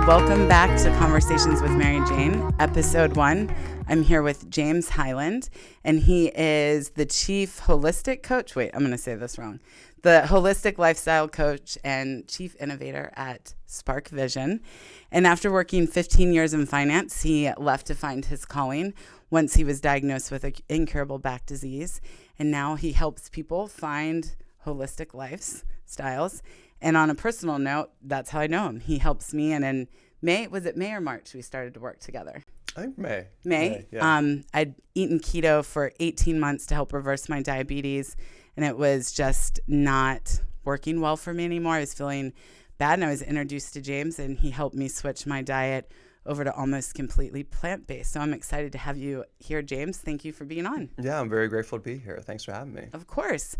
Welcome back to Conversations with MaryJane, episode 1. I'm here with James Hyland, and he is the chief holistic coach. Wait, I'm going to say this wrong. The holistic lifestyle coach and chief innovator at SparkVision. And after working 15 years in finance, he left to find his calling once he was diagnosed with an incurable back disease. And now he helps people find holistic lifestyles. And on a personal note, that's how I know him. He helps me, and in May, was it May or March, we started to work together? I think May. May. Yeah. I'd eaten keto for 18 months to help reverse my diabetes, and it was just not working well for me anymore. I was feeling bad, and I was introduced to James, and he helped me switch my diet over to almost completely plant-based. So I'm excited to have you here, James. Thank you for being on. Yeah, I'm very grateful to be here. Thanks for having me. Of course.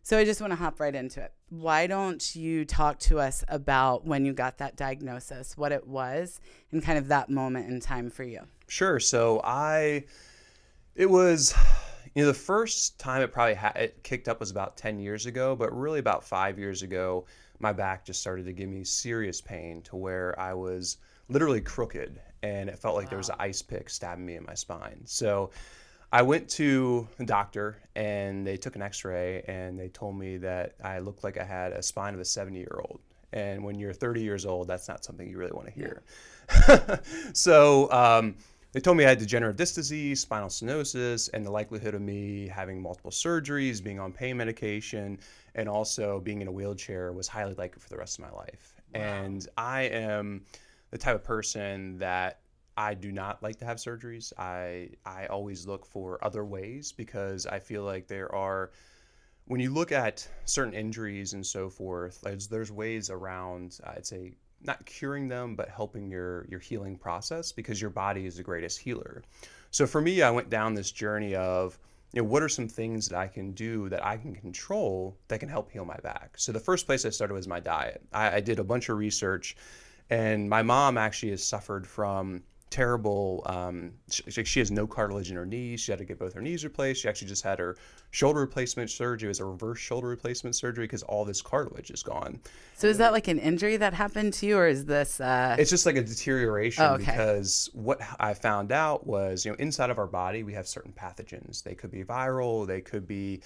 So I just want to hop right into it. Why don't you talk to us about when you got that diagnosis, what it was, and kind of that moment in time for you? Sure. So it was, the first time it kicked up was about 10 years ago, but really about 5 years ago, my back just started to give me serious pain to where I was literally crooked, and it felt like there was an ice pick stabbing me in my spine. So I went to the doctor, and they took an x-ray, and they told me that I looked like I had a spine of a 70-year-old. And when you're 30 years old, that's not something you really want to hear. Yeah. So they told me I had degenerative disc disease, spinal stenosis, and the likelihood of me having multiple surgeries, being on pain medication, and also being in a wheelchair was highly likely for the rest of my life. Wow. And I am the type of person that I do not like to have surgeries. I always look for other ways, because I feel like when you look at certain injuries and so forth, there's ways around, I'd say, not curing them, but helping your healing process, because your body is the greatest healer. So for me, I went down this journey of, what are some things that I can do that I can control that can help heal my back? So the first place I started was my diet. I did a bunch of research, and my mom actually has suffered from terrible, she has no cartilage in her knees. She had to get both her knees replaced. She actually just had her shoulder replacement surgery. It was a reverse shoulder replacement surgery because all this cartilage is gone. So is that like an injury that happened to you, or is this It's just like a deterioration. Oh, okay. Because what I found out was, inside of our body we have certain pathogens. They could be viral, they could be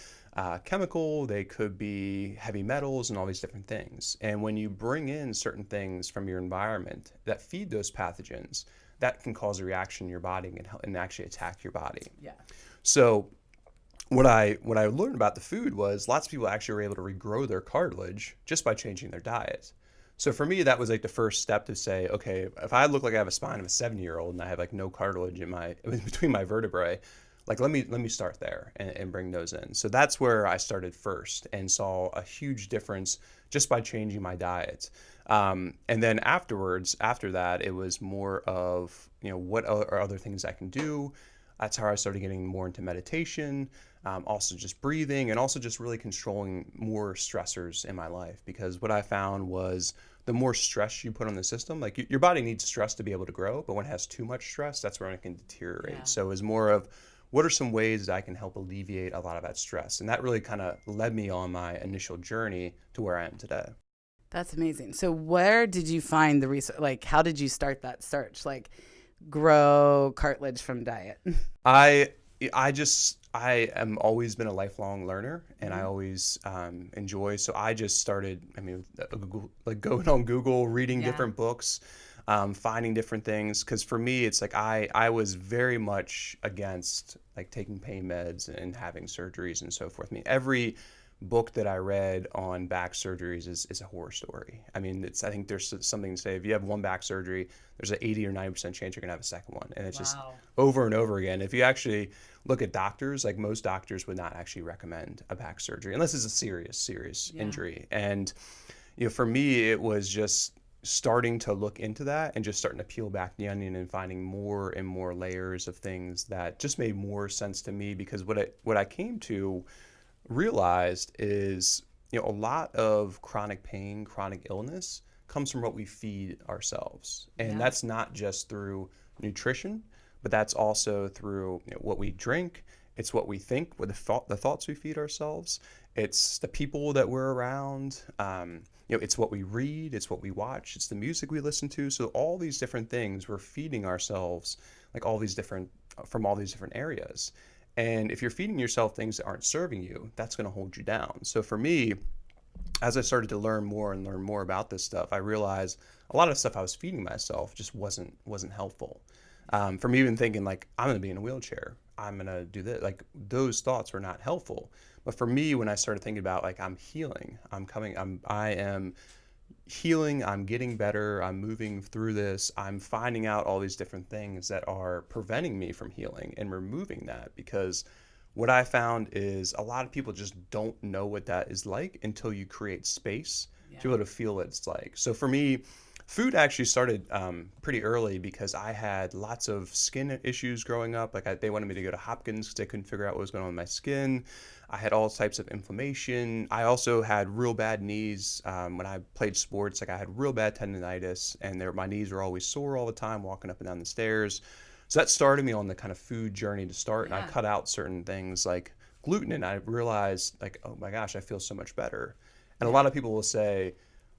chemical, they could be heavy metals, and all these different things. And when you bring in certain things from your environment that feed those pathogens, that can cause a reaction in your body and actually attack your body. Yeah. So what I learned about the food was lots of people actually were able to regrow their cartilage just by changing their diet. So for me, that was like the first step to say, okay, if I look like I have a spine of a 70-year-old and I have like no cartilage in between my vertebrae, like let me start there and bring those in. So that's where I started first and saw a huge difference just by changing my diet. And then after that, it was more of, what are other things I can do? That's how I started getting more into meditation, also just breathing, and also just really controlling more stressors in my life. Because what I found was the more stress you put on the system, like your body needs stress to be able to grow, but when it has too much stress, that's where it can deteriorate. Yeah. So it was more of, what are some ways that I can help alleviate a lot of that stress? And that really kind of led me on my initial journey to where I am today. That's amazing. So where did you find the research? Like, how did you start that search? Like, grow cartilage from diet? I am always been a lifelong learner, and I always enjoy. So I just started, going on Google, reading different books, finding different things. Because for me, it's like I was very much against like taking pain meds and having surgeries and so forth. Every book that I read on back surgeries is a horror story. I think there's something to say, if you have one back surgery, there's an 80 or 90% chance you're gonna have a second one. And it's just over and over again. If you actually look at doctors, like most doctors would not actually recommend a back surgery unless it's a serious injury. And for me, it was just starting to look into that and just starting to peel back the onion and finding more and more layers of things that just made more sense to me. Because what I came to realized is, a lot of chronic pain, chronic illness comes from what we feed ourselves. And that's not just through nutrition, but that's also through what we drink. It's what we think, what the thoughts we feed ourselves. It's the people that we're around. It's what we read. It's what we watch. It's the music we listen to. So all these different things we're feeding ourselves, like from all these different areas. And if you're feeding yourself things that aren't serving you, that's going to hold you down. So for me, as I started to learn more about this stuff, I realized a lot of stuff I was feeding myself just wasn't helpful. From even thinking like, I'm going to be in a wheelchair, I'm going to do this, like those thoughts were not helpful. But for me, when I started thinking about like, I'm healing, I am healing, I'm getting better, I'm moving through this, I'm finding out all these different things that are preventing me from healing and removing that, because what I found is a lot of people just don't know what that is like until you create space to be able to feel what it's like. So for me, food actually started pretty early because I had lots of skin issues growing up. Like they wanted me to go to Hopkins because they couldn't figure out what was going on with my skin. I had all types of inflammation. I also had real bad knees when I played sports. Like I had real bad tendonitis, and my knees were always sore all the time walking up and down the stairs. So that started me on the kind of food journey to start, and I cut out certain things like gluten, and I realized like, oh my gosh, I feel so much better. And a lot of people will say,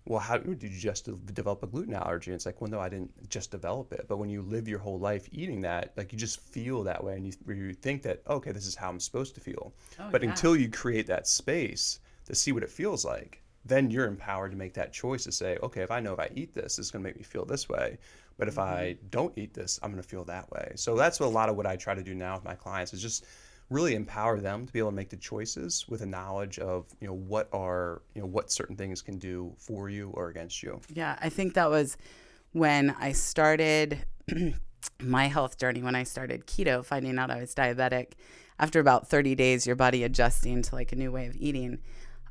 well, how did you just develop a gluten allergy? And it's like, well, no, I didn't just develop it. But when you live your whole life eating that, like you just feel that way, and you think that, okay, this is how I'm supposed to feel. But until you create that space to see what it feels like, then you're empowered to make that choice to say, okay, if I know if I eat this, it's going to make me feel this way. But if I don't eat this, I'm going to feel that way. So that's a lot of what I try to do now with my clients, is just really empower them to be able to make the choices with a knowledge of, what certain things can do for you or against you. Yeah, I think that was when I started my health journey, when I started keto, finding out I was diabetic. After about 30 days, your body adjusting to like a new way of eating,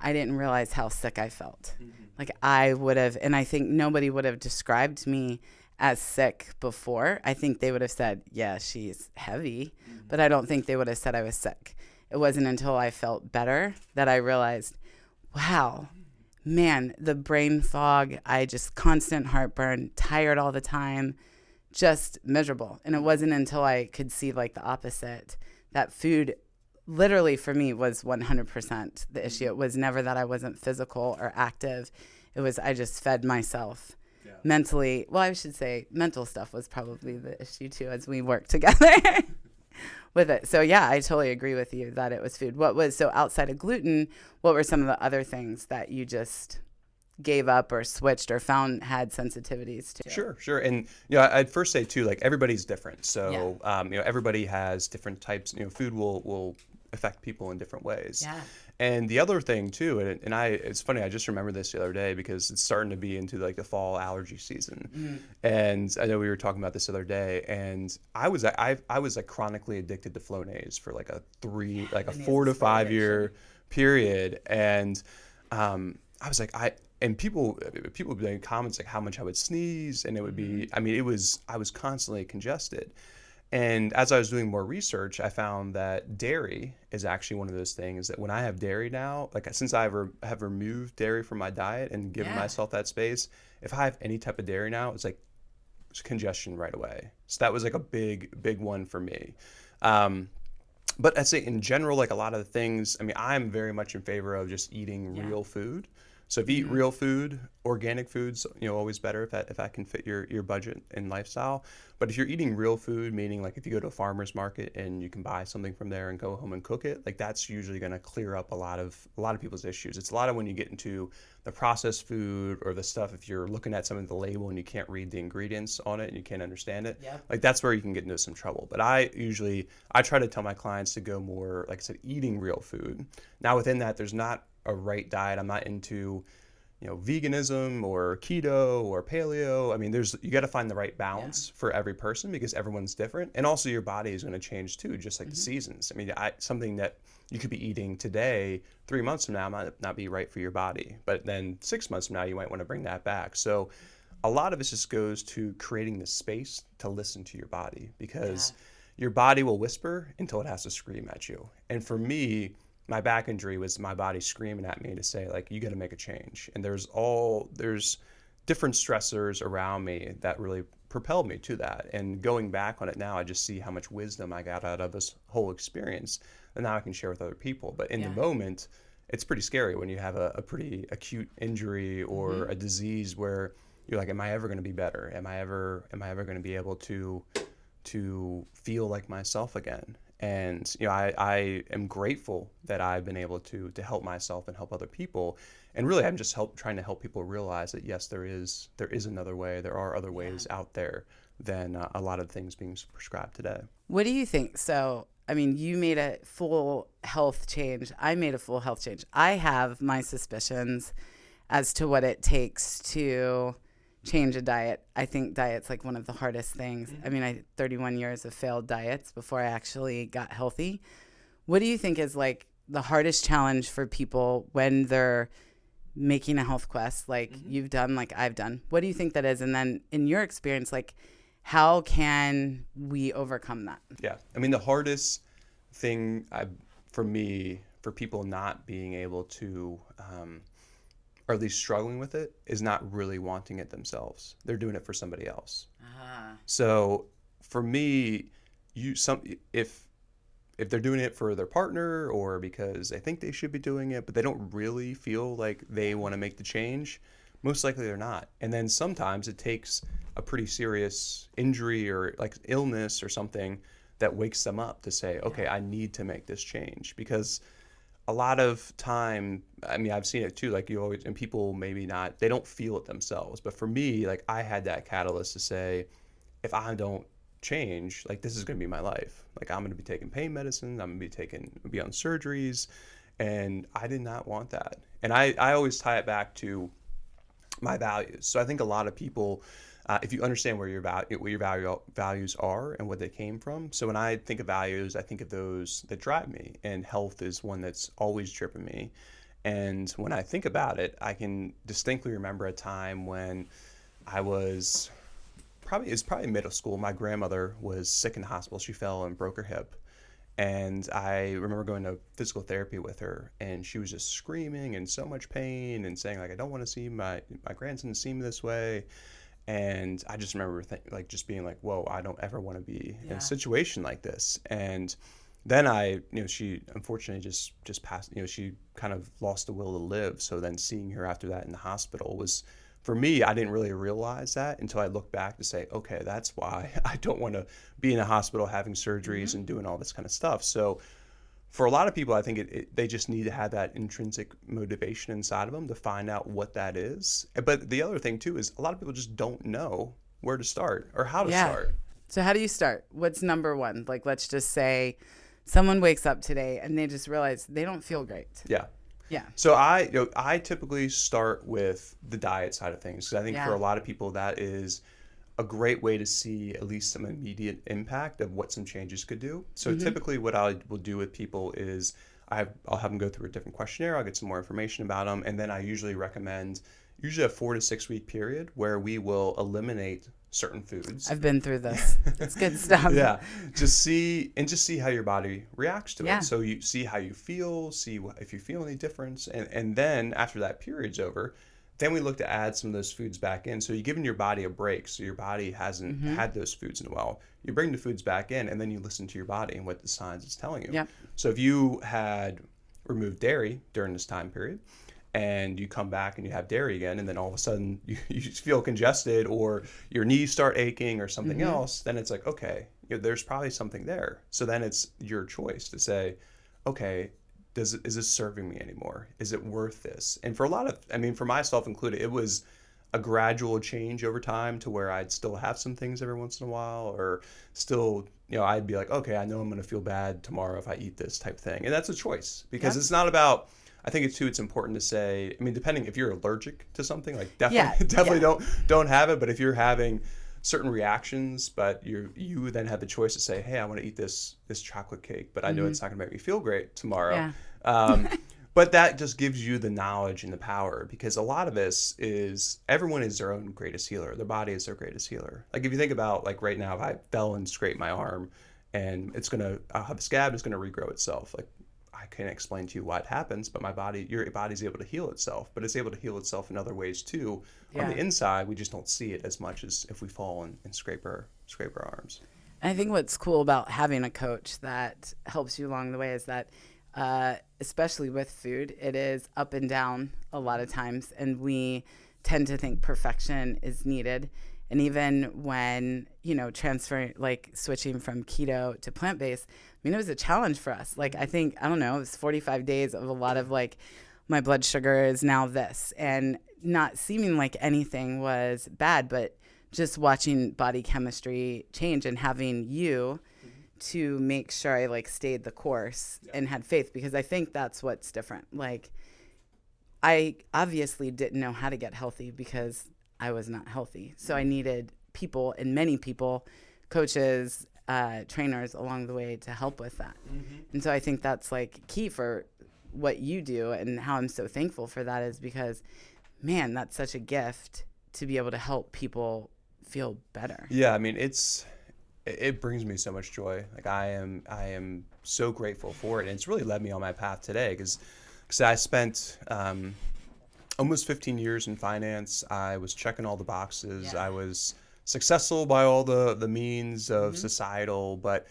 I didn't realize how sick I felt. Like I would have, and I think nobody would have described me as sick before. I think they would have said, yeah, she's heavy, but I don't think they would have said I was sick. It wasn't until I felt better that I realized, wow, man, the brain fog, I just constant heartburn, tired all the time, just miserable. And it wasn't until I could see like the opposite, that food literally for me was 100% the issue. It was never that I wasn't physical or active. It was I just fed myself. Mentally, well, I should say mental stuff was probably the issue too, as we worked together with it. So yeah, I totally agree with you that it was food. So outside of gluten, what were some of the other things that you just gave up or switched or found had sensitivities to? Sure. And I'd first say too, like everybody's different. So everybody has different types. Food will affect people in different ways. Yeah. And the other thing too, it's funny, I just remembered this the other day because it's starting to be into like the fall allergy season. And I know we were talking about this the other day, and I was like chronically addicted to Flonase for like a 4 to 5 year period. And I was like, and people would make comments like how much I would sneeze, and it would be, I was constantly congested. And as I was doing more research, I found that dairy is actually one of those things that when I have dairy now, like since I have removed dairy from my diet and given myself that space, if I have any type of dairy now, it's congestion right away. So that was like a big one for me. But I'd say in general, like a lot of the things, I'm very much in favor of just eating real food. So if you eat real food, organic foods, always better if that can fit your budget and lifestyle. But if you're eating real food, meaning like if you go to a farmer's market and you can buy something from there and go home and cook it, like that's usually going to clear up a lot of people's issues. It's a lot of when you get into the processed food or the stuff, if you're looking at some of the label and you can't read the ingredients on it and you can't understand it, like that's where you can get into some trouble. But I try to tell my clients to go more, like I said, eating real food. Now within that, there's not a right diet. I'm not into veganism or keto or paleo. You got to find the right balance for every person because everyone's different, and also your body is going to change too, just like the seasons. Something that you could be eating today, 3 months from now might not be right for your body, but then 6 months from now you might want to bring that back. So a lot of it just goes to creating the space to listen to your body, because your body will whisper until it has to scream at you. And for me, my back injury was my body screaming at me to say, like, you got to make a change. And there's different stressors around me that really propelled me to that. And going back on it now, I just see how much wisdom I got out of this whole experience that now I can share with other people. But in the moment, it's pretty scary when you have a pretty acute injury or a disease where you're like, am I ever going to be better? Am I ever going to be able to feel like myself again? And I am grateful that I've been able to help myself and help other people. And really, I'm just trying to help people realize that yes, there is another way. There are other ways out there than a lot of things being prescribed today. What do you think? So, I mean, you made a full health change. I made a full health change. I have my suspicions as to what it takes to change a diet. I think diet's like one of the hardest things. I mean, I had 31 years of failed diets before I actually got healthy. What do you think is like the hardest challenge for people when they're making a health quest like you've done, like I've done? What do you think that is? And then in your experience, like how can we overcome that? Yeah. I mean, the hardest thing for me, for people not being able to, or at least struggling with it, is not really wanting it themselves. They're doing it for somebody else. So for me, if they're doing it for their partner or because they think they should be doing it, but they don't really feel like they want to make the change, most likely they're not. And then sometimes it takes a pretty serious injury or like illness or something that wakes them up to say, okay, I need to make this change. Because a lot of time, I mean, I've seen it too, like you always, and people maybe not, they don't feel it themselves. But for me, like I had that catalyst to say, if I don't change, like this is going to be my life. Like I'm going to be taking pain medicine, I'm going to be on surgeries. And I did not want that. And I always tie it back to my values. So I think a lot of people, if you understand what your values are and what they came from. So when I think of values, I think of those that drive me, and health is one that's always driven me. And when I think about it, I can distinctly remember a time when it was probably middle school. My grandmother was sick in the hospital. She fell and broke her hip. And I remember going to physical therapy with her, and she was just screaming in so much pain and saying like, I don't want to see my grandson see me this way. And I just remember just being like, whoa, I don't ever want to be in a situation like this. And then she unfortunately just passed, she kind of lost the will to live. So then seeing her after that in the hospital was, for me, I didn't really realize that until I looked back to say, okay, that's why I don't want to be in a hospital having surgeries and doing all this kind of stuff. So for a lot of people, I think they just need to have that intrinsic motivation inside of them to find out what that is. But the other thing too is a lot of people just don't know where to start or how to start. So how do you start? What's number one? Like, let's just say someone wakes up today and they just realize they don't feel great. Yeah. Yeah. So I typically start with the diet side of things, because I think for a lot of people that is a great way to see at least some immediate impact of what some changes could do. So typically what I will do with people is I'll have them go through a different questionnaire. I'll get some more information about them. And then I usually recommend a 4 to 6 week period where we will eliminate certain foods. I've been through this. It's good stuff. Yeah. Just see how your body reacts to it. So you see how you feel, see if you feel any difference. And then after that period's over, then we look to add some of those foods back in. So you're giving your body a break. So your body hasn't had those foods in a while. You bring the foods back in, and then you listen to your body and what the signs it's telling you. Yep. So if you had removed dairy during this time period, and you come back and you have dairy again, and then all of a sudden you feel congested or your knees start aching or something else, then it's like, okay, there's probably something there. So then it's your choice to say, okay, is this serving me anymore? Is it worth this? And for for myself included, it was a gradual change over time to where I'd still have some things every once in a while, or still, I'd be like, okay, I know I'm going to feel bad tomorrow if I eat this type thing. And that's a choice, because it's not about, I think it's important to say, depending if you're allergic to something, like definitely don't have it. But if you're having certain reactions, but you then have the choice to say, hey, I want to eat this chocolate cake, but I know it's not going to make me feel great tomorrow. But that just gives you the knowledge and the power, because a lot of this is everyone is their own greatest healer. Their body is their greatest healer. Like if you think about, like right now, if I fell and scraped my arm and I'll have a scab, it's going to regrow itself. Like I can't explain to you why it happens, but your body's able to heal itself, but it's able to heal itself in other ways too. On the inside, we just don't see it as much as if we fall and scrape our arms. I think what's cool about having a coach that helps you along the way is that, especially with food, it is up and down a lot of times, and we tend to think perfection is needed. And even when, transferring, like switching from keto to plant-based, it was a challenge for us. Like, I think, I don't know, it was 45 days of a lot of like, my blood sugar is now this, and not seeming like anything was bad, but just watching body chemistry change and having you to make sure I like stayed the course and had faith, because I think that's what's different. Like, I obviously didn't know how to get healthy because I was not healthy. So I needed people, and many people, coaches, trainers along the way to help with that. And so I think that's like key for what you do, and how I'm so thankful for that is because, man, that's such a gift to be able to help people feel better. Yeah, it brings me so much joy. Like I am so grateful for it, and it's really led me on my path today because I spent almost 15 years in finance. I was checking all the boxes. I was successful by all the means of societal, but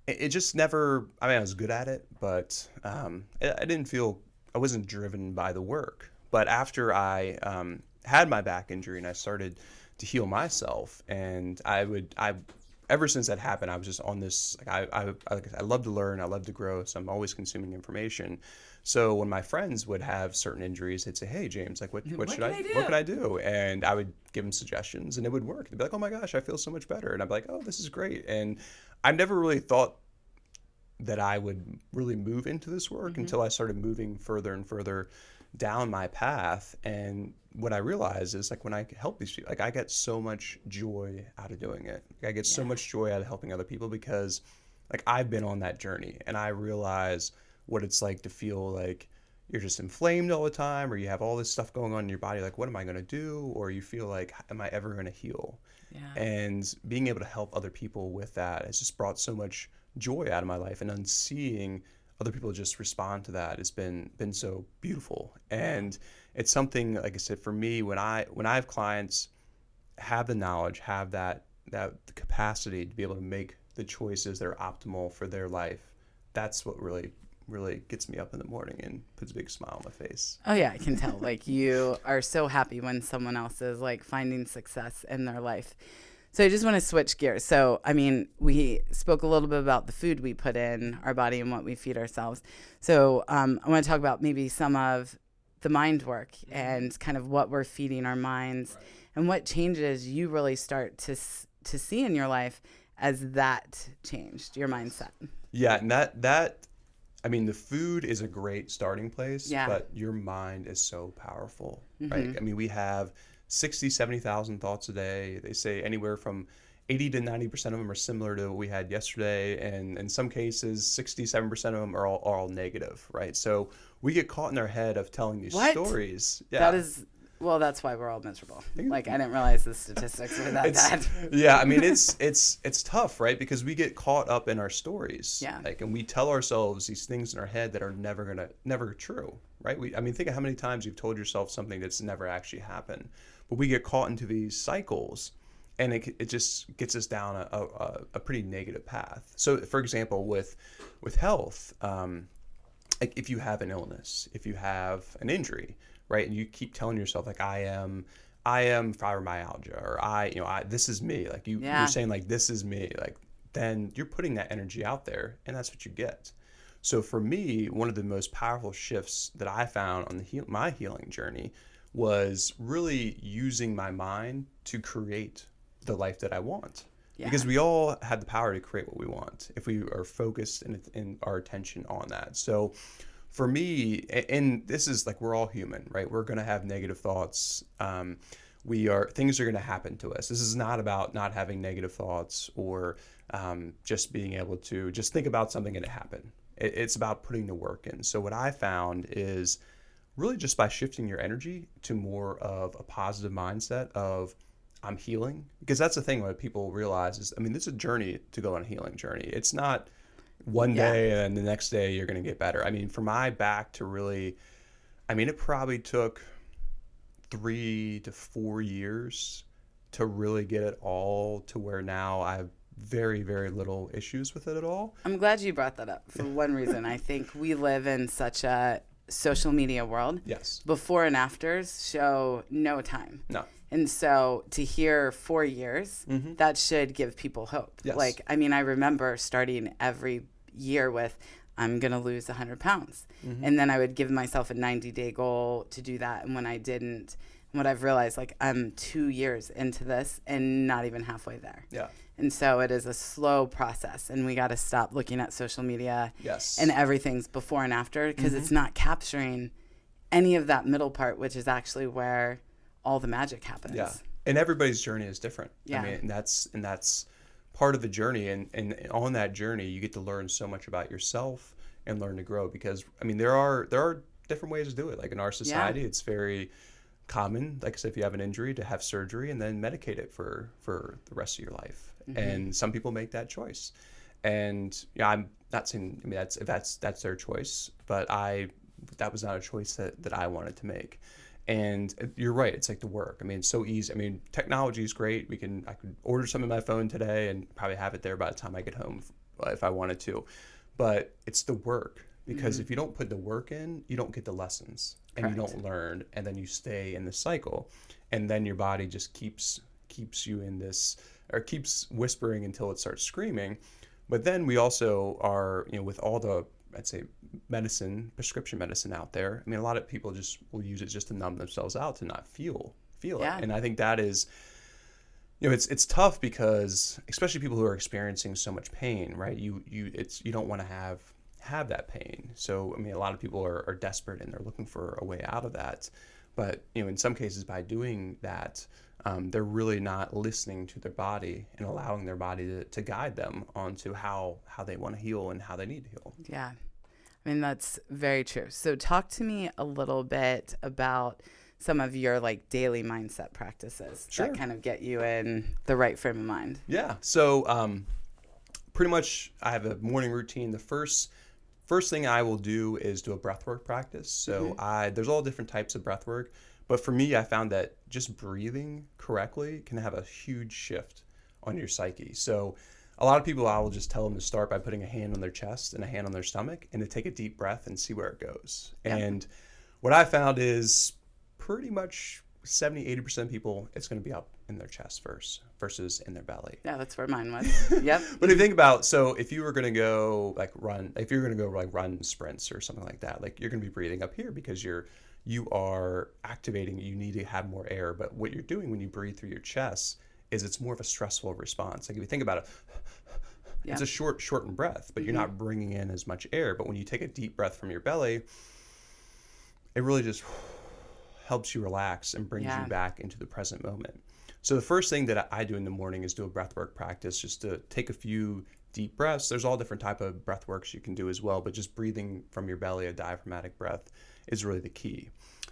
it just never, I was good at it, but I didn't feel, I wasn't driven by the work. But after I had my back injury and I started to heal myself, and ever since that happened, I was just on this, like I love to learn, I love to grow, so I'm always consuming information. So when my friends would have certain injuries, they'd say, "Hey James, like what can I do?" And I would give them suggestions and it would work. They'd be like, "Oh my gosh, I feel so much better." And I'd be like, "Oh, this is great." And I never really thought that I would really move into this work until I started moving further and further down my path. And what I realized is, like, when I help these people, like, I get so much joy out of doing it. Like, I get so much joy out of helping other people because, like, I've been on that journey, and I realize what it's like to feel like you're just inflamed all the time, or you have all this stuff going on in your body. Like, what am I going to do? Or you feel like, am I ever going to heal? And being able to help other people with that has just brought so much joy out of my life, and then seeing other people just respond to that has been so beautiful. And it's something, like I said, for me, when I have clients have the knowledge, have that capacity to be able to make the choices that are optimal for their life, that's what really gets me up in the morning and puts a big smile on my face. Oh yeah, I can tell. Like, you are so happy when someone else is like finding success in their life. So I just want to switch gears. So, we spoke a little bit about the food we put in our body and what we feed ourselves. So I want to talk about maybe some of the mind work and kind of what we're feeding our minds and what changes you really start to see in your life as that changed your mindset. Yeah, and that the food is a great starting place, but your mind is so powerful, right? We have 60, 70,000 thoughts a day. They say anywhere from 80 to 90% of them are similar to what we had yesterday. And in some cases, 67% of them are all negative, right? So we get caught in our head of telling these stories. Yeah. That's why we're all miserable. Like, I didn't realize the statistics were that bad. Yeah, it's tough, right? Because we get caught up in our stories. Yeah. Like, and we tell ourselves these things in our head that are never true, right? Think of how many times you've told yourself something that's never actually happened. But we get caught into these cycles, and it just gets us down a pretty negative path. So, for example, with health, like if you have an illness, if you have an injury, right, and you keep telling yourself, like, I am fibromyalgia, or this is me, like you're saying, like, this is me, like, then you're putting that energy out there, and that's what you get. So for me, one of the most powerful shifts that I found on my healing journey was really using my mind to create the life that I want. Because we all have the power to create what we want if we are focused in our attention on that. So for me, and this is like, we're all human, right? We're going to have negative thoughts. Things are going to happen to us. This is not about not having negative thoughts or just being able to just think about something and it happen. It's about putting the work in. So what I found is really just by shifting your energy to more of a positive mindset of, I'm healing. Because that's the thing, what people realize is, this is a journey to go on a healing journey. It's not one Yeah. day and the next day you're going to get better. I mean, for my back to really, I mean, it probably took 3 to 4 years to really get it all to where now I have very, very little issues with it at all. I'm glad you brought that up for one reason. I think we live in such a social media world. Yes. Before and afters show no time. No. And so to hear 4 years, that should give people hope. Yes. Like, I mean, I remember starting every year with, I'm going to lose 100 pounds. And then I would give myself a 90-day goal to do that. And when I didn't, what I've realized, like, I'm 2 years into this and not even halfway there. Yeah. And so it is a slow process, and we got to stop looking at social media Yes. and everything's before and after, because it's not capturing any of that middle part, which is actually where all the magic happens. Yeah. And everybody's journey is different. Yeah. I mean, and that's part of the journey. And on that journey, you get to learn so much about yourself and learn to grow, because, I mean, there are different ways to do it. Like in our society, it's very common, like I said, if you have an injury, to have surgery and then medicate it for the rest of your life. And some people make that choice. And yeah, I'm not saying, I mean, that's their choice, but that was not a choice that I wanted to make. And you're right, it's like the work. I mean, it's so easy. I mean, technology is great. I could order something on my phone today and probably have it there by the time I get home if I wanted to. But it's the work, because if you don't put the work in, you don't get the lessons. And Correct. you don't learn, and then you stay in the cycle, and then your body just keeps you in this, or keeps whispering until it starts screaming. But then we also are, with all the, I'd say, prescription medicine out there. I mean, a lot of people just will use it just to numb themselves out, to not feel it. And I think that is, it's tough, because especially people who are experiencing so much pain, right? You don't want to have that pain. So, I mean, a lot of people are desperate and they're looking for a way out of that. But, in some cases, by doing that, they're really not listening to their body and allowing their body to guide them onto how they want to heal and how they need to heal. Yeah. I mean, that's very true. So talk to me a little bit about some of your like daily mindset practices that kind of get you in the right frame of mind. Yeah. So pretty much I have a morning routine. The first thing I will do is do a breathwork practice. So there's all different types of breathwork, but for me, I found that just breathing correctly can have a huge shift on your psyche. So a lot of people, I will just tell them to start by putting a hand on their chest and a hand on their stomach, and to take a deep breath and see where it goes. Yeah. And what I found is pretty much 70-80% of people, it's going to be up in their chest first versus in their belly. Yeah, that's where mine was. Yep. But if you think about, so if you were going to go run sprints or something like that, like you're going to be breathing up here, because you are activating, you need to have more air. But what you're doing when you breathe through your chest is it's more of a stressful response. Like if you think about it, it's a shortened breath, but you're not bringing in as much air. But when you take a deep breath from your belly, it really just helps you relax and brings you back into the present moment. So the first thing that I do in the morning is do a breathwork practice, just to take a few deep breaths. There's all different type of breathworks you can do as well, but just breathing from your belly, a diaphragmatic breath, is really the key.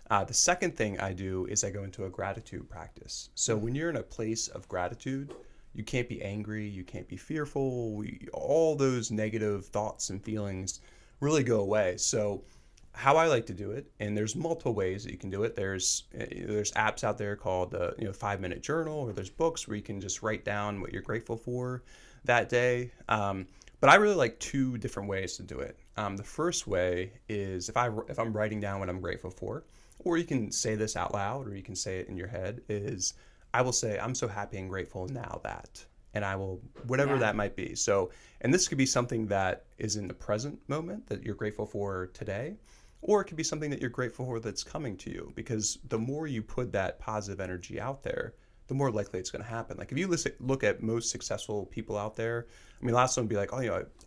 The second thing I do is I go into a gratitude practice. So when you're in a place of gratitude, you can't be angry, you can't be fearful, all those negative thoughts and feelings really go away. So how I like to do it, and there's multiple ways that you can do it. There's apps out there called 5-minute journal, or there's books where you can just write down what you're grateful for that day. But I really like 2 different ways to do it. The first way is if I'm writing down what I'm grateful for, or you can say this out loud, or you can say it in your head, is I will say, I'm so happy and grateful now that, and I will, whatever that might be. So, and this could be something that is in the present moment that you're grateful for today, or it could be something that you're grateful for that's coming to you, because the more you put that positive energy out there, the more likely it's going to happen. Like if you look at most successful people out there, I mean, last one would be like,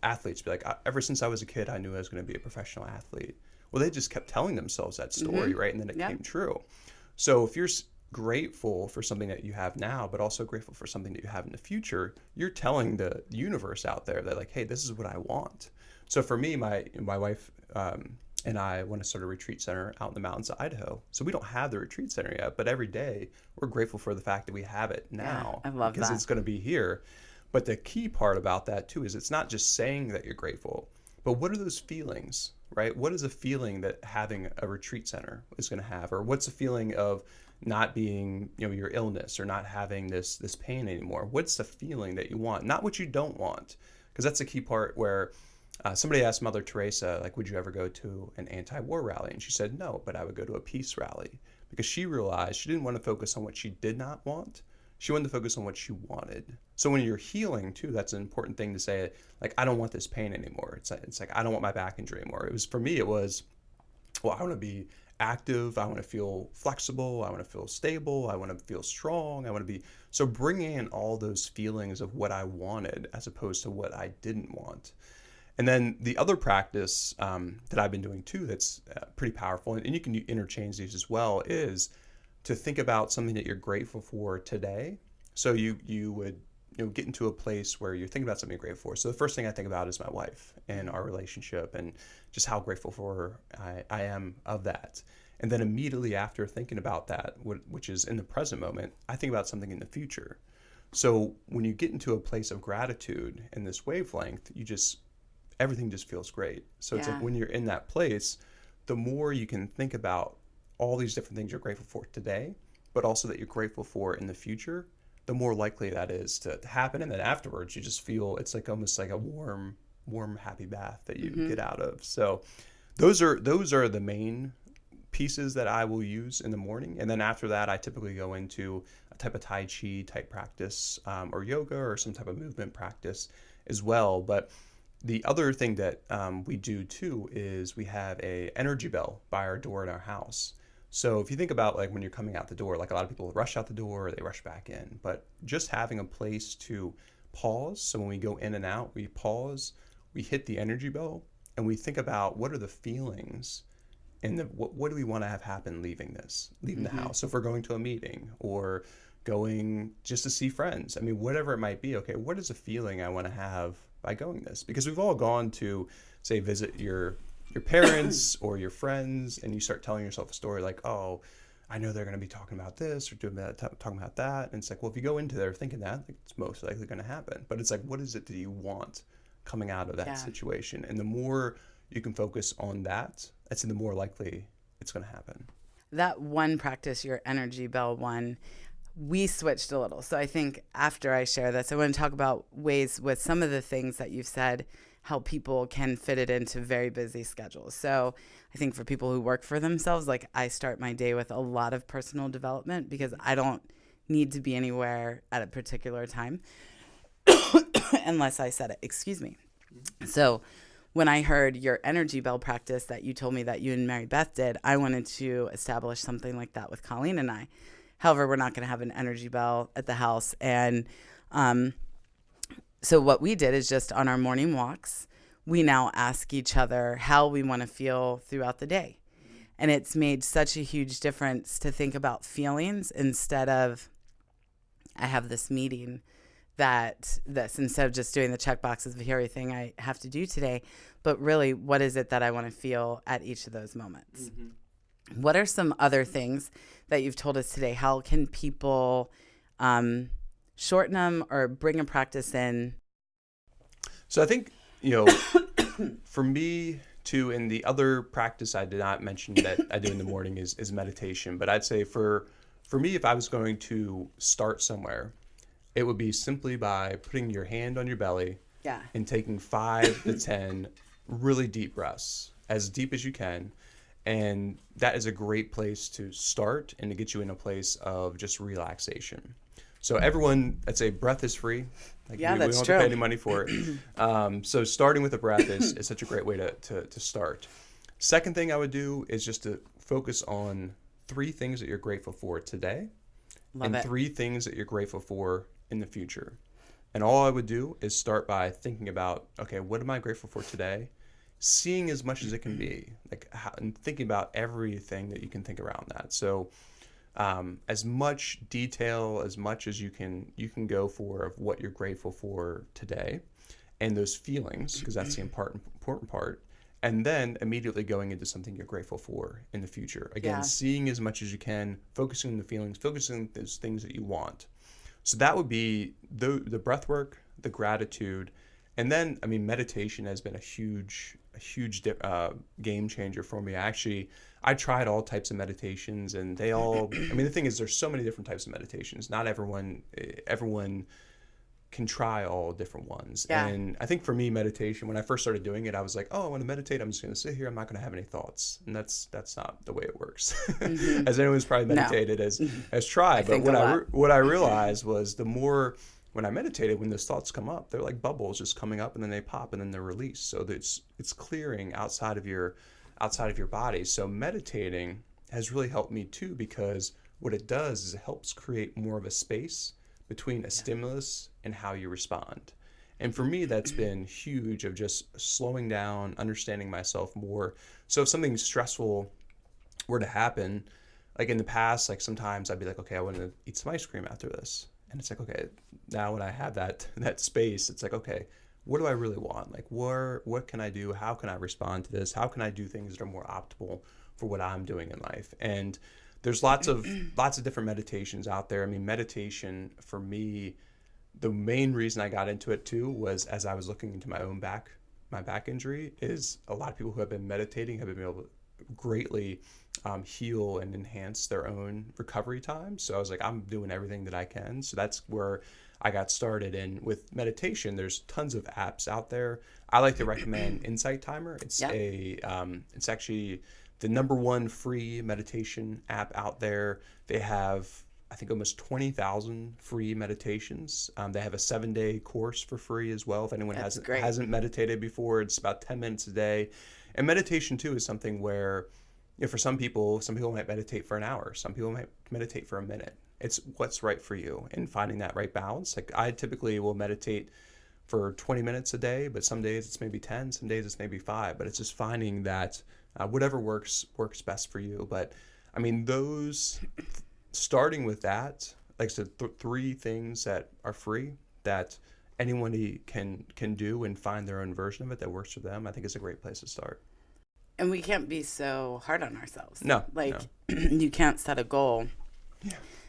athletes be like, ever since I was a kid, I knew I was going to be a professional athlete. Well, they just kept telling themselves that story, right? And then it came true. So if you're grateful for something that you have now, but also grateful for something that you have in the future, you're telling the universe out there that like, hey, this is what I want. So for me, my wife and I want to start a retreat center out in the mountains of Idaho. So we don't have the retreat center yet, but every day we're grateful for the fact that we have it now. Yeah, I love because that. it's going to be here. But the key part about that too is it's not just saying that you're grateful, but what are those feelings, right? What is a feeling that having a retreat center is going to have? Or what's a feeling of not being, your illness or not having this pain anymore? What's the feeling that you want? Not what you don't want. Because that's the key part where somebody asked Mother Teresa, like, would you ever go to an anti-war rally? And she said, no, but I would go to a peace rally. Because she realized she didn't want to focus on what she did not want. She wanted to focus on what she wanted. So when you're healing too, that's an important thing to say, like, I don't want this pain anymore. It's like I don't want my back injury anymore. It was, for me, it was, well, I want to be active. I want to feel flexible. I want to feel stable. I want to feel strong. I want to be, so bringing in all those feelings of what I wanted as opposed to what I didn't want. And then the other practice that I've been doing too that's pretty powerful, and you can interchange these as well, is to think about something that you're grateful for today. So you would get into a place where you're thinking about something you're grateful for. So the first thing I think about is my wife and our relationship and just how grateful for her I am of that. And then immediately after thinking about that, which is in the present moment, I think about something in the future. So when you get into a place of gratitude in this wavelength, everything just feels great. So it's like when you're in that place, the more you can think about all these different things you're grateful for today, but also that you're grateful for in the future, the more likely that is to happen. And then afterwards, you just feel it's like almost like a warm, happy bath that you get out of. So those are the main pieces that I will use in the morning. And then after that, I typically go into a type of Tai Chi type practice or yoga or some type of movement practice as well. But the other thing that we do too is we have a energy bell by our door in our house. So if you think about like when you're coming out the door, like a lot of people rush out the door or they rush back in, but just having a place to pause. So when we go in and out, we pause, we hit the energy bell, and we think about what are the feelings and what do we want to have happen leaving the house. So if we're going to a meeting or going just to see friends, I mean, whatever it might be, okay, what is a feeling I want to have by going this? Because we've all gone to, say, visit your parents or your friends, and you start telling yourself a story like, oh, I know they're going to be talking about this or talking about that. And it's like, well, if you go into there thinking that, it's most likely going to happen. But it's like, what is it that you want coming out of that situation? And the more you can focus on that, that's the more likely it's going to happen. That one practice, your energy bell one, we switched a little. So I think after I share this, I want to talk about ways with some of the things that you've said, how people can fit it into very busy schedules. So I think for people who work for themselves, like I start my day with a lot of personal development because I don't need to be anywhere at a particular time unless I set it. Excuse me. So when I heard your energy bell practice that you told me that you and Mary Beth did, I wanted to establish something like that with Colleen and I. However, we're not going to have an energy bell at the house. And so what we did is just on our morning walks, we now ask each other how we want to feel throughout the day. And it's made such a huge difference to think about feelings instead of, I have this meeting instead of just doing the check boxes of everything I have to do today, but really, what is it that I want to feel at each of those moments? Mm-hmm. What are some other things that you've told us today? How can people shorten them or bring a practice in? So I think, for me too, and the other practice I did not mention that I do in the morning is meditation. But I'd say for me, if I was going to start somewhere, it would be simply by putting your hand on your belly and taking 5 to 10 really deep breaths, as deep as you can. And that is a great place to start and to get you in a place of just relaxation. So everyone, I'd say breath is free. Like we don't have to pay any money for it. So starting with a breath is such a great way to start. Second thing I would do is just to focus on 3 things that you're grateful for today. Love it. 3 things that you're grateful for in the future. And all I would do is start by thinking about, okay, what am I grateful for today? Seeing as much as it can be, and thinking about everything that you can think around that. So as much detail, as much as you can go for of what you're grateful for today and those feelings, because that's the important part. And then immediately going into something you're grateful for in the future. Again, seeing as much as you can, focusing on the feelings, focusing on those things that you want. So that would be the breath work, the gratitude. And then, I mean, meditation has been a huge game changer for me. I tried all types of meditations, and they all, I mean, the thing is, there's so many different types of meditations. Not everyone can try all different ones. Yeah. And I think for me, meditation, when I first started doing it, I was like, oh, I want to meditate. I'm just going to sit here. I'm not going to have any thoughts. And that's not the way it works. Mm-hmm. As anyone's probably meditated has tried. But what I realized was the more when I meditated, when those thoughts come up, they're like bubbles just coming up, and then they pop, and then they're released. So it's clearing outside of your body. So meditating has really helped me too, because what it does is it helps create more of a space between a stimulus and how you respond. And for me, that's been huge, of just slowing down, understanding myself more. So if something stressful were to happen, like in the past, like sometimes I'd be like, okay, I want to eat some ice cream after this. And it's like, okay, now when I have that space, it's like, okay, what do I really want? Like, what can I do? How can I respond to this? How can I do things that are more optimal for what I'm doing in life? And there's lots of different meditations out there. I mean, meditation for me, the main reason I got into it too was as I was looking into my back injury, is a lot of people who have been meditating have been able to greatly heal and enhance their own recovery time. So I was like, I'm doing everything that I can. So that's where I got started. And with meditation, there's tons of apps out there. I like to recommend Insight Timer. It's it's actually the #1 free meditation app out there. They have, I think, almost 20,000 free meditations. They have a 7-day course for free as well. If anyone hasn't meditated before, it's about 10 minutes a day. And meditation too is something where, you know, for some people might meditate for an hour. Some people might meditate for a minute. It's what's right for you, and finding that right balance. Like I typically will meditate for 20 minutes a day, but some days it's maybe 10, some days it's maybe 5. But it's just finding that whatever works best for you. But I mean, starting with that, like I said, 3 things that are free that anyone can do and find their own version of it that works for them, I think is a great place to start. And we can't be so hard on ourselves. No. You can't set a goal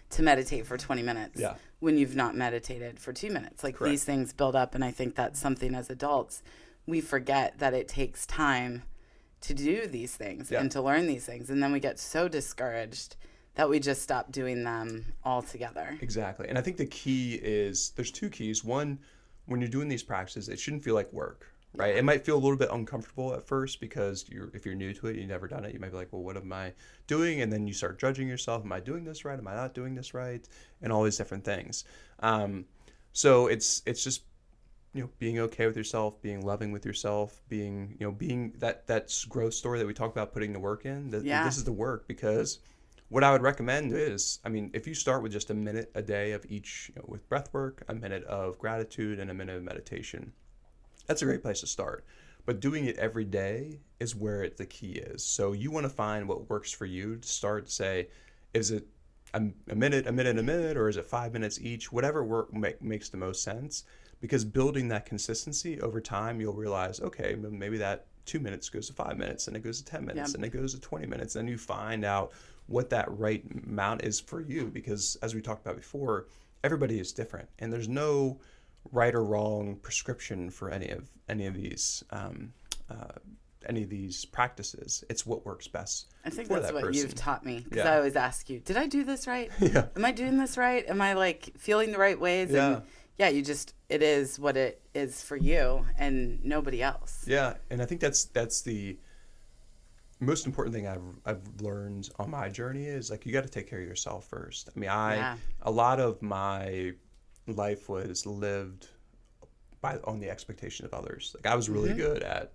to meditate for 20 minutes when you've not meditated for 2 minutes. Like Correct. These things build up, and I think that's something as adults we forget, that it takes time to do these things and to learn these things, and then we get so discouraged that we just stop doing them altogether. Exactly. And I think the key is, there's 2 keys. One, when you're doing these practices, it shouldn't feel like work, right? It might feel a little bit uncomfortable at first, because if you're new to it, you've never done it, you might be like, well, what am I doing? And then you start judging yourself. Am I doing this right? Am I not doing this right? And all these different things. So it's just, you know, being okay with yourself, being loving with yourself, being that growth story that we talk about, putting the work in. This is the work, because what I would recommend is, I mean, if you start with just a minute a day of each, with breath work, a minute of gratitude, and a minute of meditation, that's a great place to start. But doing it every day is where the key is. So you want to find what works for you to start. Say, is it a minute, or is it 5 minutes each? Whatever makes the most sense. Because building that consistency over time, you'll realize, okay, maybe that 2 minutes goes to 5 minutes, and it goes to 10 minutes, and it goes to 20 minutes. And you find out what that right amount is for you. Because as we talked about before, everybody is different, and there's no right or wrong prescription for any of these practices. It's what works best. I think for that's what person. You've taught me, because I always ask you, did I do this right? Am I doing this right? Am I like feeling the right ways? And it is what it is for you and nobody else. Yeah. And I think that's the most important thing I've learned on my journey is, like, you got to take care of yourself first. I mean, a lot of my life was lived on the expectation of others. Like, I was really good at,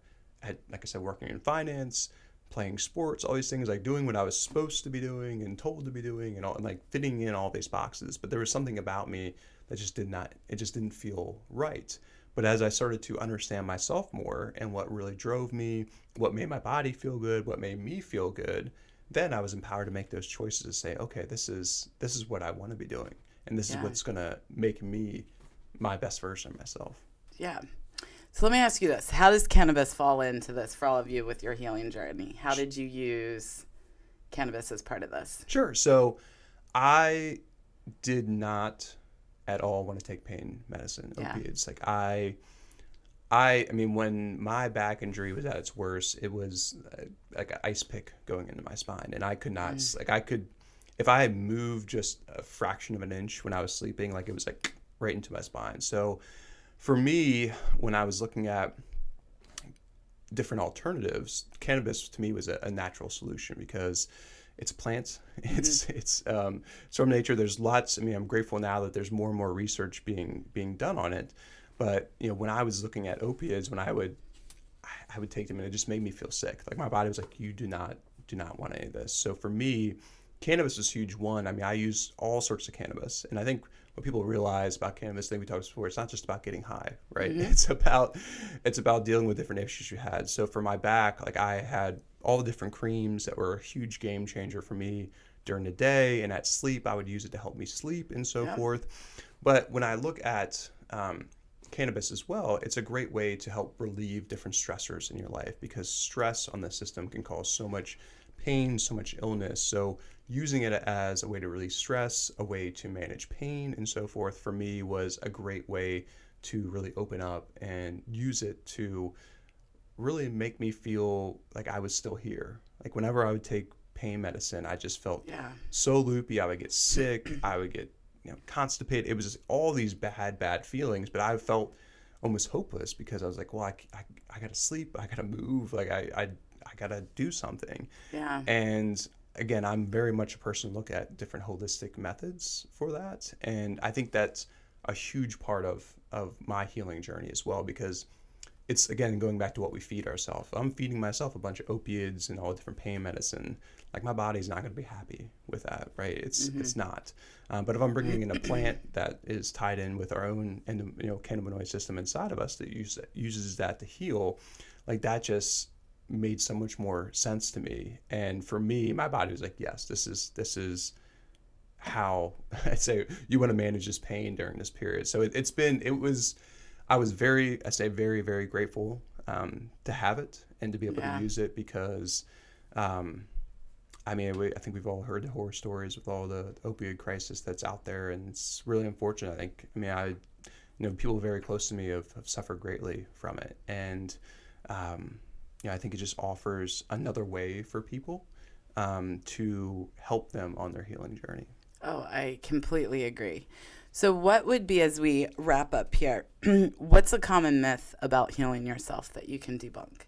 like I said, working in finance, playing sports, all these things, like doing what I was supposed to be doing and told to be doing, and like fitting in all these boxes. But there was something about me that just didn't feel right. But as I started to understand myself more, and what really drove me, what made my body feel good, what made me feel good, then I was empowered to make those choices to say, okay, this is what I want to be doing. And this is what's going to make me my best version of myself. Yeah. So let me ask you this. How does cannabis fall into this for all of you with your healing journey? How did you use cannabis as part of this? Sure. So I did not at all want to take pain medicine, Yeah. opiates. Like I mean, when my back injury was at its worst, it was like an ice pick going into my spine, and I could not like I could, if I had moved just a fraction of an inch when I was sleeping, like it was like right into my spine. So for me, when I was looking at different alternatives, cannabis to me was a natural solution because it's a plant. It's from nature. There's lots. I mean, I'm grateful now that there's more and more research being done on it. But when I was looking at opiates, when I would take them, and it just made me feel sick. Like my body was like, you do not want any of this. So for me, cannabis was huge. One, I mean, I use all sorts of cannabis, and I think what people realize about cannabis, I think we talked before, it's not just about getting high, right? It's about dealing with different issues you had. So for my back, like I had all the different creams that were a huge game changer for me during the day, and at sleep, I would use it to help me sleep and so forth. But when I look at cannabis as well, it's a great way to help relieve different stressors in your life, because stress on the system can cause so much pain, so much illness. So using it as a way to release stress, a way to manage pain and so forth, for me was a great way to really open up and use it to really make me feel like I was still here. Like whenever I would take pain medicine, I just felt so loopy. I would get sick. I would get constipated. It was just all these bad feelings, but I felt almost hopeless because I was like, well, I gotta sleep, I gotta move, like I gotta do something. Yeah. And again, I'm very much a person to look at different holistic methods for that, and I think that's a huge part of my healing journey as well, because it's, again, going back to what we feed ourselves. I'm feeding myself a bunch of opiates and all different pain medicine. Like my body's not going to be happy with that, right? It's not. But if I'm bringing in a plant that is tied in with our own cannabinoid system inside of us that uses that to heal, like that just made so much more sense to me. And for me, my body was like, yes, this is how I say you want to manage this pain during this period. So I was very, very, very grateful to have it and to be able to use it, because, I think we've all heard the horror stories with all the opioid crisis that's out there, and it's really unfortunate. People very close to me have suffered greatly from it, and I think it just offers another way for people to help them on their healing journey. Oh, I completely agree. So what would be, as we wrap up here, what's a common myth about healing yourself that you can debunk?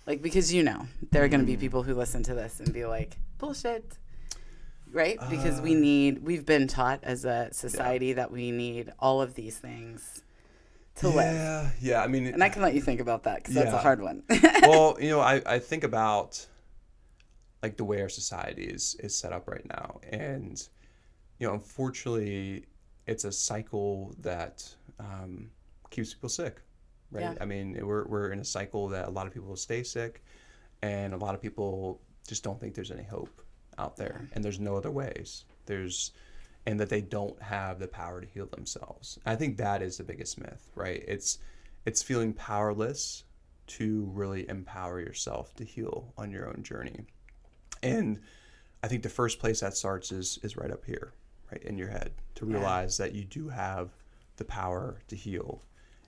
Like, because there are going to be people who listen to this and be like, bullshit, right? Because we've been taught as a society that we need all of these things to live. Yeah. I mean, and I can let you think about that, because that's a hard one. Well, I think about like the way our society is set up right now, and unfortunately, it's a cycle that keeps people sick, right? Yeah. I mean, we're in a cycle that a lot of people stay sick, and a lot of people just don't think there's any hope out there, and there's no other ways. And that they don't have the power to heal themselves. I think that is the biggest myth, right? It's feeling powerless to really empower yourself to heal on your own journey. And I think the first place that starts is right up here, right in your head, to realize that you do have the power to heal,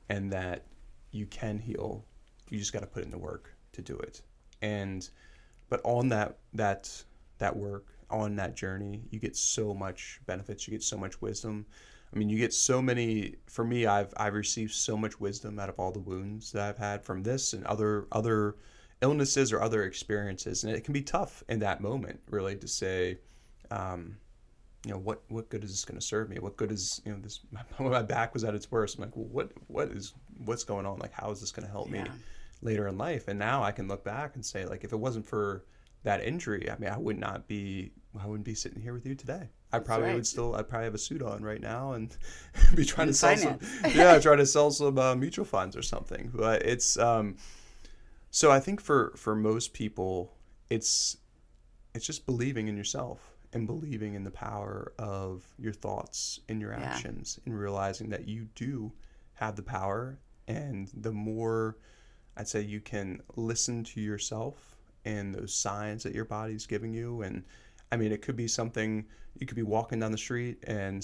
and that you can heal. You just got to put in the work to do it. But on that work, on that journey, you get so much benefits. You get so much wisdom. I mean, you get so many. For me, I've received so much wisdom out of all the wounds that I've had from this and other illnesses or other experiences, and it can be tough in that moment, really, to say, what good is this going to serve me? What good is this? When my back was at its worst, I'm like, well, what's going on? Like, how is this going to help me later in life? And now I can look back and say, like, if it wasn't for that injury, I mean, I wouldn't be sitting here with you today. I'd probably have a suit on right now and be trying to sell trying to sell some mutual funds or something. But it's so I think for most people, it's just believing in yourself and believing in the power of your thoughts and your actions, and realizing that you do have the power. And the more, I'd say, you can listen to yourself and those signs that your body's giving you. And I mean, it could be something, you could be walking down the street and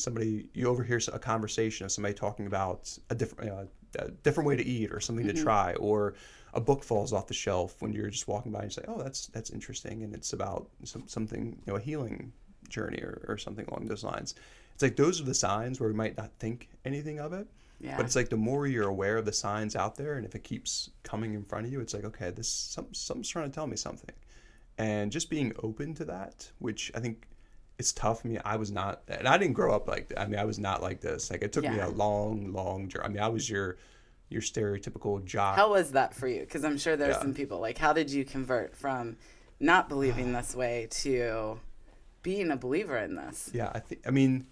you overhear a conversation of somebody talking about a different way to eat or something to try, or a book falls off the shelf when you're just walking by and you say, oh, that's interesting. And it's about something, a healing journey or something along those lines. It's like, those are the signs where we might not think anything of it. Yeah. But it's like, the more you're aware of the signs out there, and if it keeps coming in front of you, it's like, okay, something's trying to tell me something. And just being open to that, which I think it's tough. I mean, I was not, and I didn't grow up I was not like this. Like, it took me a long journey. I mean, I was your stereotypical jock. How was that for you? Because I'm sure there's some people, like, how did you convert from not believing this way to being a believer in this? Yeah, I mean,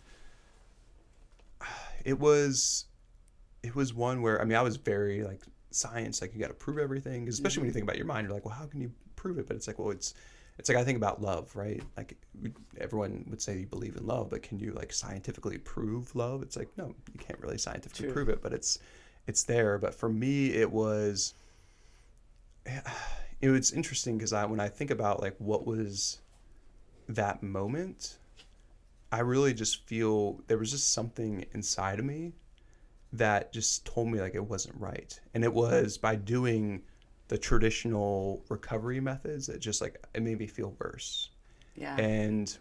it was one where, I mean, I was very like science, like you got to prove everything, especially when you think about your mind, you're like, well, how can you prove it? But it's like, well, it's like, I think about love, right? Like, everyone would say you believe in love, but can you like scientifically prove love? It's like, no, you can't really scientifically prove it, but it's there. But for me, it was interesting because when I think about like what was that moment, I really just feel there was just something inside of me that just told me like it wasn't right. And it was by doing the traditional recovery methods that just like, it made me feel worse. Yeah. And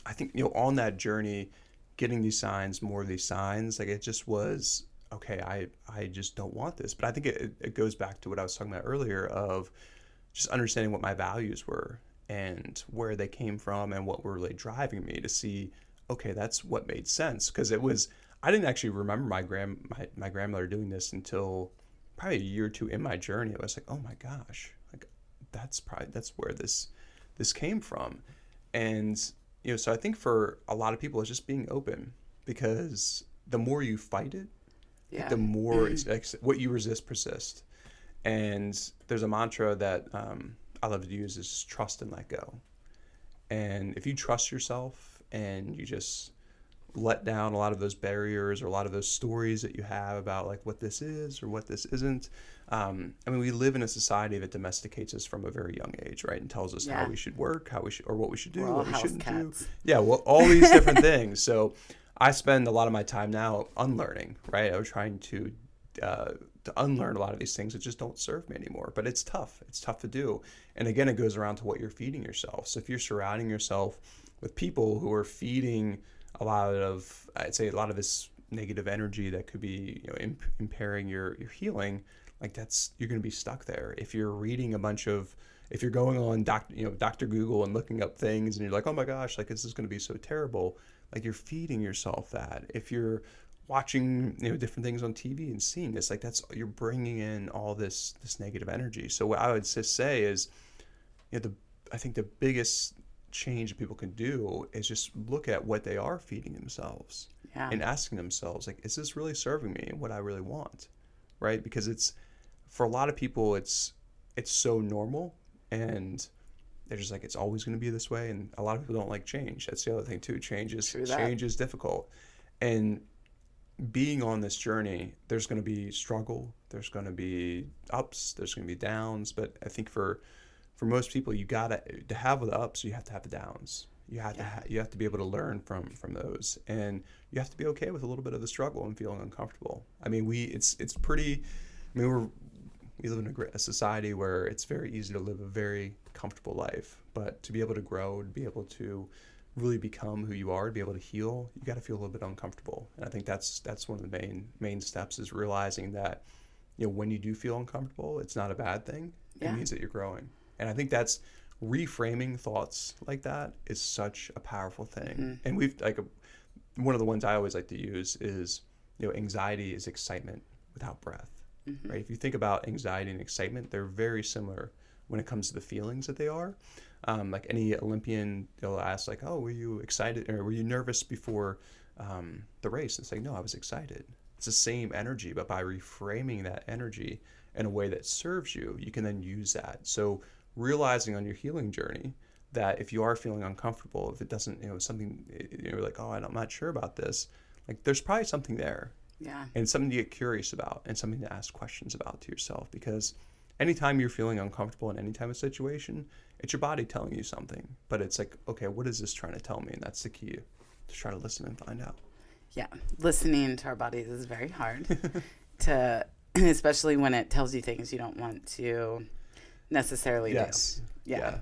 I think, on that journey, getting more of these signs, like, it just was, okay, I just don't want this. But I think it goes back to what I was talking about earlier of just understanding what my values were and where they came from and what were really driving me to see, okay, that's what made sense. Because I didn't actually remember my grandmother doing this until probably a year or two in my journey. I was like, oh my gosh, like that's where this came from. And, so I think for a lot of people, it's just being open, because the more you fight it, the more it's like, what you resist persists. And there's a mantra that I love to use, is just trust and let go. And if you trust yourself and you just let down a lot of those barriers or a lot of those stories that you have about like what this is or what this isn't. I mean, we live in a society that domesticates us from a very young age, right? And tells us how we should work, or what we should do, what we shouldn't do. Yeah, well, all these different things. So I spend a lot of my time now unlearning, right? I'm trying to unlearn a lot of these things that just don't serve me anymore. But it's tough. It's tough to do. And again, it goes around to what you're feeding yourself. So if you're surrounding yourself with people who are feeding a lot of this negative energy that could be, impairing your healing, like you're going to be stuck there. If you're reading if you're going on Dr. Google and looking up things and you're like, oh my gosh, like this is going to be so terrible, like you're feeding yourself that. If you're watching, different things on TV and seeing this, like you're bringing in all this negative energy. So what I would just say is, I think the biggest change people can do is just look at what they are feeding themselves and asking themselves, like, is this really serving me and what I really want, right? Because for a lot of people, it's so normal, and they're just like, it's always going to be this way. And a lot of people don't like change. That's the other thing too. Change is difficult. And being on this journey, there's going to be struggle, there's going to be ups, there's going to be downs. But I think for most people, you gotta, to have the ups, you have to have the downs. You have to be able to learn from those, and you have to be okay with a little bit of the struggle and feeling uncomfortable. I mean, we live in a society where it's very easy to live a very comfortable life, but to be able to grow, to be able to really become who you are, to be able to heal, you got to feel a little bit uncomfortable. And I think that's one of the main steps, is realizing that, when you do feel uncomfortable, it's not a bad thing. It means that you're growing. And I think that's reframing thoughts like that is such a powerful thing. And one of the ones I always like to use is, anxiety is excitement without breath, right? If you think about anxiety and excitement, they're very similar when it comes to the feelings that they are. Like any Olympian, they'll ask like, oh, were you excited or were you nervous before the race? And it's like, no, I was excited. It's the same energy, but by reframing that energy in a way that serves you, you can then use that. So realizing on your healing journey that if you are feeling uncomfortable, if it doesn't, something, you're like, oh, I'm not sure about this, like there's probably something there. Yeah. And something to get curious about and something to ask questions about to yourself, because anytime you're feeling uncomfortable in any type of situation, it's your body telling you something. But it's like, okay, what is this trying to tell me? And that's the key, to try to listen and find out. Yeah, listening to our bodies is very hard to, especially when it tells you things you don't want to necessarily do. Yeah.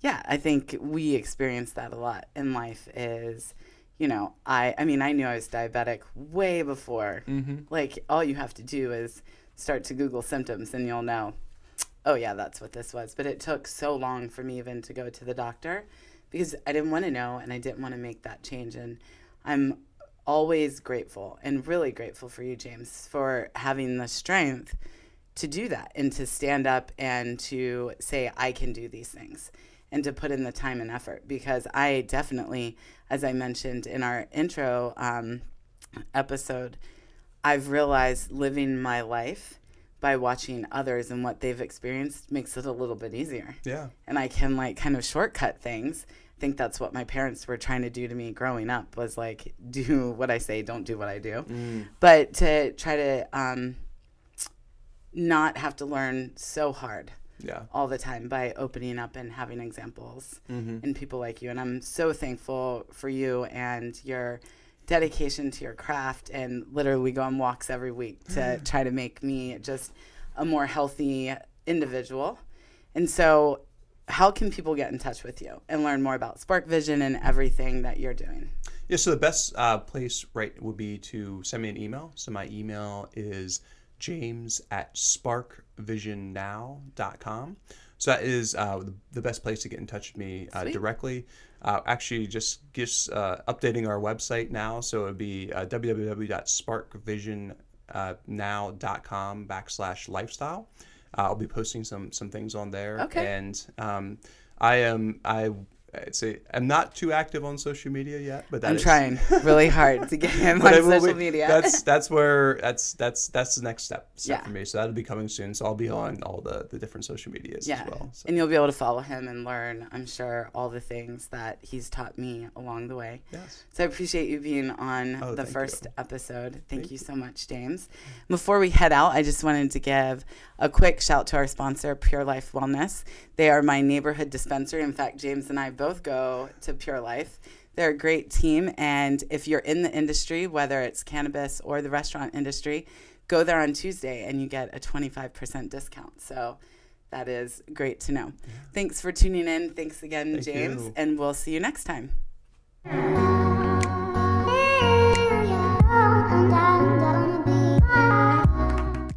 Yeah, I think we experience that a lot in life is, I mean, I knew I was diabetic way before. Like, all you have to do is start to Google symptoms and you'll know, oh, yeah, that's what this was. But it took so long for me even to go to the doctor because I didn't want to know and I didn't want to make that change. And I'm always grateful and really grateful for you, James, for having the strength to do that and to stand up and to say, I can do these things and to put in the time and effort. Because I definitely, as I mentioned in our intro episode, I've realized living my life by watching others and what they've experienced makes it a little bit easier. Yeah. And I can kind of shortcut things. I think that's what my parents were trying to do to me growing up was do what I say, don't do what I do. But to try to not have to learn so hard all the time by opening up and having examples and people like you. And I'm so thankful for you and your dedication to your craft. And literally we go on walks every week to try to make me just a more healthy individual. And so how can people get in touch with you and learn more about SparkVision and everything that you're doing? Yeah, so the best place would be to send me an email. So my email is james@sparkvisionnow.com. So that is the best place to get in touch with me directly. Actually, just updating our website now. So it would be www.sparkvisionnow.com/lifestyle. I'll be posting some things on there. Okay. And I'm not too active on social media yet, but I'm trying really hard to get him on social media. That's the next step for me. So that'll be coming soon. So I'll be on all the different social medias as well. So. And you'll be able to follow him and learn, I'm sure, all the things that he's taught me along the way. Yes. So I appreciate you being on the first episode. Thank you so much, James. Before we head out, I just wanted to give a quick shout to our sponsor, Pure Life Wellness. They are my neighborhood dispensary. In fact, James and I both go to Pure Life. They're a great team, and if you're in the industry, whether it's cannabis or the restaurant industry, go there on Tuesday and you get a 25% discount. So that is great to know. Yeah. Thanks for tuning in. Thanks again, James, and we'll see you next time.